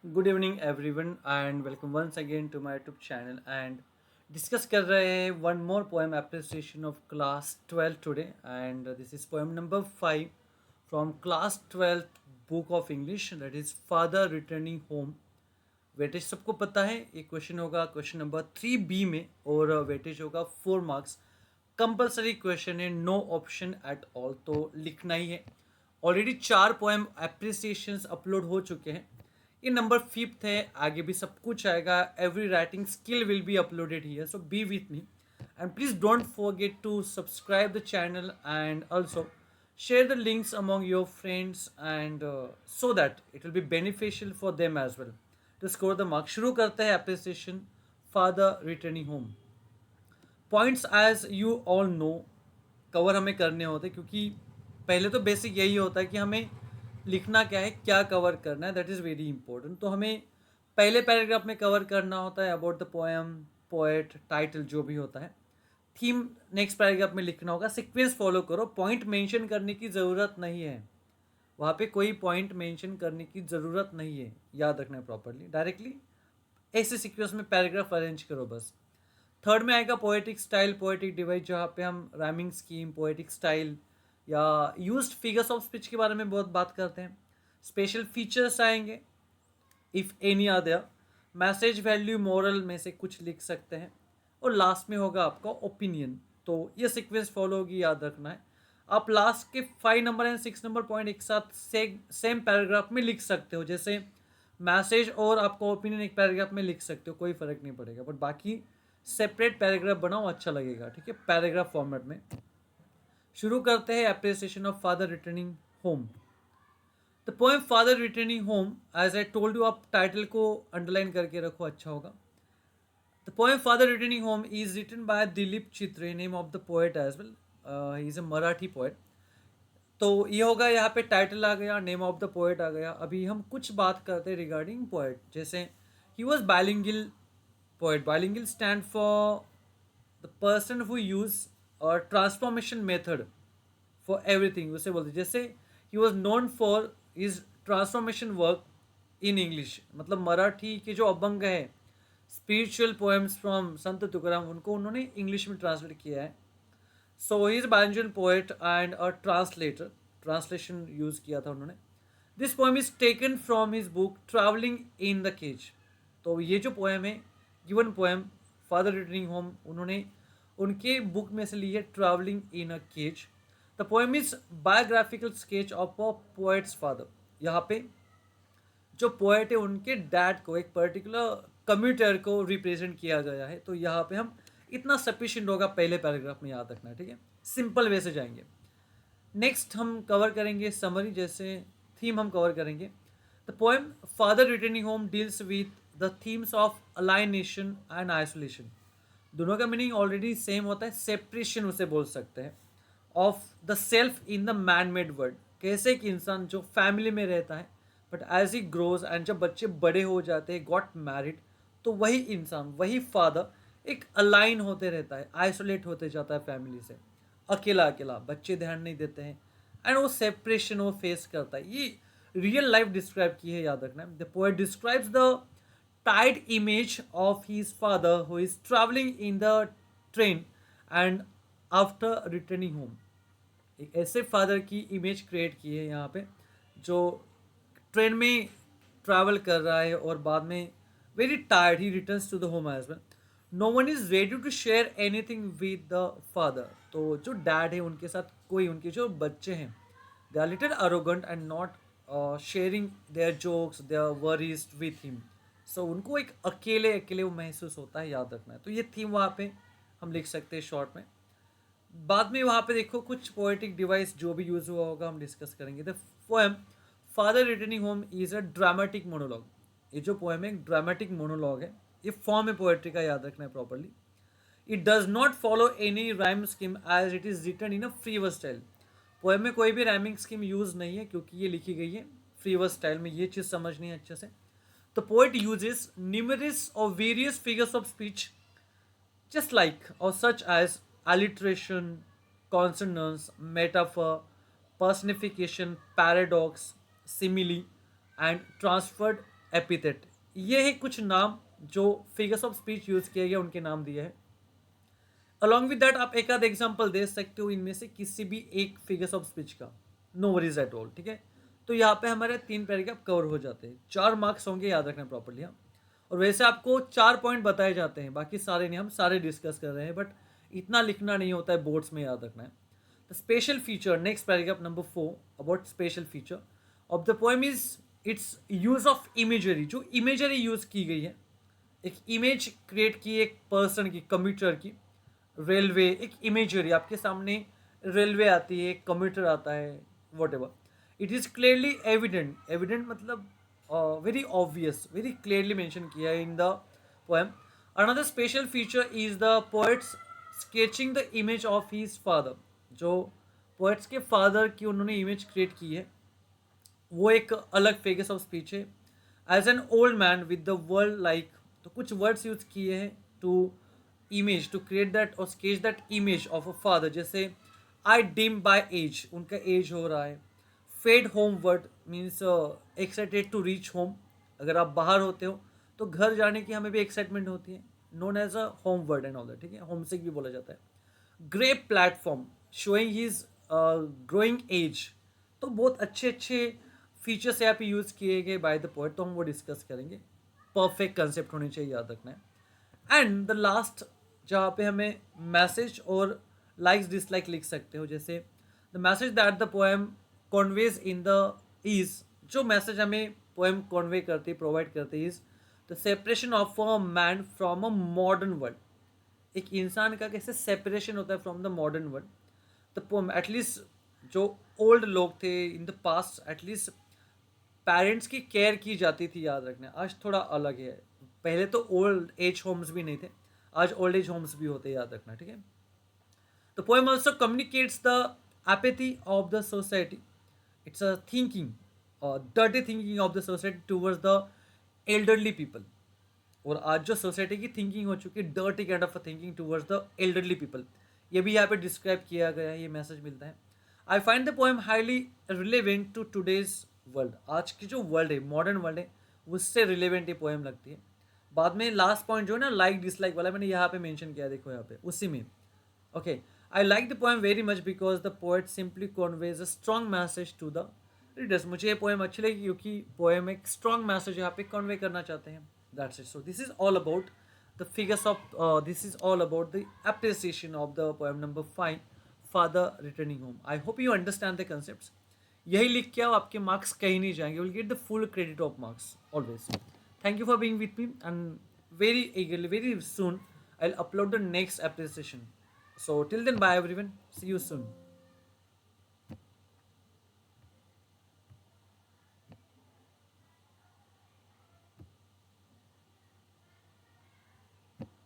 Good evening everyone and welcome once again to my YouTube channel and discuss कर रहे हैं one more poem appreciation of class 12 today and this is poem number 5 from class 12 book of English that is father returning home. Weightage सबको पता है, ये question होगा question number 3B में और वेटेज होगा 4 मार्क्स। कंपलसरी क्वेश्चन है, no option at all, तो लिखना ही है। ऑलरेडी 4 पोएम एप्रिसिएशंस अपलोड हो चुके हैं। ये नंबर 5th है, आगे भी सब कुछ आएगा। Every writing skill will be uploaded here, so be with me and please don't forget to subscribe the channel and also share the links among your friends and so that it will be beneficial for them as well to score the mark। शुरू करते हैं appreciation father returning home. Points as you all know cover हमें करने होते हैं, क्योंकि पहले तो बेसिक यही होता है कि हमें लिखना क्या है, क्या कवर करना है, दैट इज़ वेरी इंपॉर्टेंट। तो हमें पहले पैराग्राफ में कवर करना होता है about the poem, poet, title जो भी होता है। थीम नेक्स्ट पैराग्राफ में लिखना होगा। सीक्वेंस फॉलो करो, पॉइंट मेंशन करने की ज़रूरत नहीं है, वहाँ पे कोई पॉइंट मेंशन करने की ज़रूरत नहीं है, याद रखना है प्रॉपरली। डायरेक्टली ऐसे सीक्वेंस में पैराग्राफ अरेंज करो बस। थर्ड में आएगा पोएटिक स्टाइल, पोएटिक डिवाइस, जहाँ पे हम राइमिंग स्कीम, पोएटिक स्टाइल या यूज्ड फिगर्स ऑफ स्पीच के बारे में बहुत बात करते हैं। स्पेशल फीचर्स आएंगे if any are there. Message, value, moral में से कुछ लिख सकते हैं। और लास्ट में होगा आपका ओपिनियन। तो ये सीक्वेंस फॉलो होगी, याद रखना है। आप लास्ट के 5 नंबर एंड 6 नंबर पॉइंट एक साथ सेम पैराग्राफ में लिख सकते हो, जैसे मैसेज और आपका ओपिनियन एक पैराग्राफ में लिख सकते हो, कोई फर्क नहीं पड़ेगा, बट बाकी सेपरेट पैराग्राफ बनाओ, अच्छा लगेगा, ठीक है, पैराग्राफ फॉर्मेट में। शुरू करते हैं appreciation of father returning home. The poem father returning home, as I told you, आप टाइटल को अंडरलाइन करके रखो, अच्छा होगा। The poem father returning home is written by Dilip Chitre, name of the poet as well. He is a Marathi poet. तो ये होगा, यहाँ पे टाइटल आ गया, नेम ऑफ द पोएट आ गया। अभी हम कुछ बात करते हैं रिगार्डिंग पोएट, जैसे he was bilingual poet. Bilingual stand for the person who use और ट्रांसफॉर्मेशन मेथड फॉर एवरीथिंग, उसे बोलते जैसे he was known for his transformation work in English, मतलब मराठी के जो अभंग है, स्पिरिचुअल पोएम्स फ्रॉम संत तुकाराम, उनको उन्होंने इंग्लिश में ट्रांसलेट किया है। So he is bilingual poet and a translator, translation use किया था उन्होंने। This poem is taken from his book travelling in the cage. तो ये जो पोएम है, given poem father returning home, उन्होंने उनके बुक में से ली है, travelling in a cage. The poem is biographical sketch of a poet's father. यहाँ पे जो पोएट है उनके डैड को, एक पर्टिकुलर कम्यूटर को रिप्रेजेंट किया गया है। तो यहाँ पे हम इतना सफिशिएंट होगा पहले पैराग्राफ में, याद रखना है, ठीक है। सिंपल वे से जाएंगे। नेक्स्ट हम कवर करेंगे समरी, जैसे थीम हम कवर करेंगे। The poem father returning home deals with the themes of alienation and isolation. दोनों का मीनिंग ऑलरेडी सेम होता है, सेपरेशन उसे बोल सकते हैं, of the self in the man made world. कैसे एक इंसान जो फैमिली में रहता है, but as he grows and जब बच्चे बड़े हो जाते हैं, गॉट मैरिड, तो वही इंसान, वही फादर एक अलाइन होते रहता है, आइसोलेट होते जाता है फैमिली से, अकेला अकेला, बच्चे ध्यान नहीं देते हैं एंड वो सेपरेशन वो फेस करता है। ये रियल लाइफ डिस्क्राइब की है, याद रखना है। The poet describes the tied image of his father who is traveling in the train and after returning home। एक ऐसे फादर की इमेज क्रिएट की है यहाँ पे, जो ट्रेन में ट्रैवल कर रहा है और बाद में very tired he returns to the home as well. No one is ready to share anything with the father. तो जो डैड है उनके साथ कोई, उनके जो बच्चे हैं, they are little arrogant and not sharing their jokes, their worries with him. So उनको एक अकेले अकेले वो महसूस होता है, याद रखना है। तो ये थीम वहाँ पे हम लिख सकते हैं शॉर्ट में। बाद में वहाँ पे देखो कुछ पोएटिक डिवाइस जो भी यूज हुआ होगा हम डिस्कस करेंगे। The poem father returning home is a dramatic monologue. ये जो पोएम है एक ड्रामेटिक मोनोलॉग है, ये फॉर्म है पोएट्री का, याद रखना है properly. It does not follow any rhyme scheme as it is written in a free verse style. Poem में कोई भी राइमिंग स्कीम यूज नहीं है, क्योंकि ये लिखी गई है फ्री वर्स स्टाइल में, ये चीज़ समझनी है अच्छे से। द पोएट यूजेस न्यूमरस और various figures of speech just like or such as alliteration, consonance, metaphor, personification, paradox, simile, and transferred epithet, ये है कुछ नाम जो फिगर्स ऑफ स्पीच यूज किए गए उनके नाम दिए हैं। अलॉन्ग विद दैट आप एक आध एग्जाम्पल दे सकते हो इनमें से किसी भी एक फिगर्स ऑफ स्पीच का, नो वरीज एट ऑल, ठीक है। तो यहाँ पे हमारे 3 पैराग्राफ कवर हो जाते हैं, 4 मार्क्स होंगे, याद रखना प्रॉपर्ली। हाँ, और वैसे आपको 4 पॉइंट बताए जाते हैं, बाकी सारे नहीं, हम सारे डिस्कस कर रहे हैं, बट इतना लिखना नहीं होता है, बोर्ड्स में याद रखना है। The special feature, next paragraph number 4 about special feature of the poem is it's use of imagery, जो इमेजरी यूज की गई है, एक इमेज क्रिएट की एक पर्सन की, कम्यूटर की, रेलवे, एक इमेजरी आपके सामने, रेलवे आती है, कम्यूटर आता है, whatever, it is clearly evident, evident मतलब very obvious, very clearly mention किया है in the poem. Another special feature is the poet's sketching the image of his father, जो पोएट्स के फादर की उन्होंने इमेज क्रिएट की है, वो एक अलग फेगस ऑफ स्पीच है। As an old man with the world like, तो कुछ वर्ड्स यूज किए हैं to image, to create that और sketch that image of a father, जैसे आई डिम बाय एज, उनका एज हो रहा है। Fed homeward means excited to reach home, अगर आप बाहर होते हो तो घर जाने की हमें भी एक्साइटमेंट होती है, known as a homeward and all that, ठीक है, होम सिक भी बोला जाता है। Grey platform showing his growing age, तो बहुत अच्छे अच्छे फीचर्स यहाँ पे यूज़ किए गए बाय द पोएट, तो हम वो डिस्कस करेंगे। परफेक्ट कंसेप्ट होनी चाहिए, याद रखना है। एंड द लास्ट, जहाँ पे हमें मैसेज और लाइक्स डिसलाइक लिख सकते हो, जैसे the message that the poem conveys in the is, जो मैसेज हमें पोएम कॉन्वे करती है, प्रोवाइड करती है, is the separation of a man from a modern world, एक इंसान का कैसे सेपरेशन होता है from the modern world. The poem at least, जो ओल्ड लोग थे in the past, at least parents की केयर की जाती थी, याद रखना, आज थोड़ा अलग है। पहले तो ओल्ड एज होम्स भी नहीं थे, आज ओल्ड एज होम्स भी होते हैं, याद रखना, ठीक है। The poem also communicates the apathy of the society, it's a thinking, dirty thinking of the society towards the elderly people, और आज जो सोसाइटी की थिंकिंग हो चुकी है, dirty kind of thinking towards the elderly people, ये भी यहाँ पे डिस्क्राइब किया गया है, ये मैसेज मिलता है। I find the poem highly relevant to today's world, आज की जो वर्ल्ड है, मॉडर्न वर्ल्ड है, उससे रिलेवेंट ये पोएम लगती है। बाद में लास्ट पॉइंट जो है ना, लाइक डिसलाइक वाला, मैंने यहाँ पे मेंशन किया, देखो यहाँ पे उसी में। Okay, I like the poem very much because the poet simply conveys a strong message to the readers, मुझे ये पोएम अच्छी लगी क्योंकि पोएम एक स्ट्रॉन्ग मैसेज यहाँ पे कन्वे करना चाहते हैं। That's it. So this is all about the figures of. This is all about the appreciation of the poem number 5, Father Returning Home. I hope you understand the concepts. यही लिख के आओ, आपके मार्क्स कहीं नहीं जाएंगे. You will get the full credit of marks always. Thank you for being with me, and very eagerly, very soon, I'll upload the next appreciation. So till then, bye everyone. See you soon.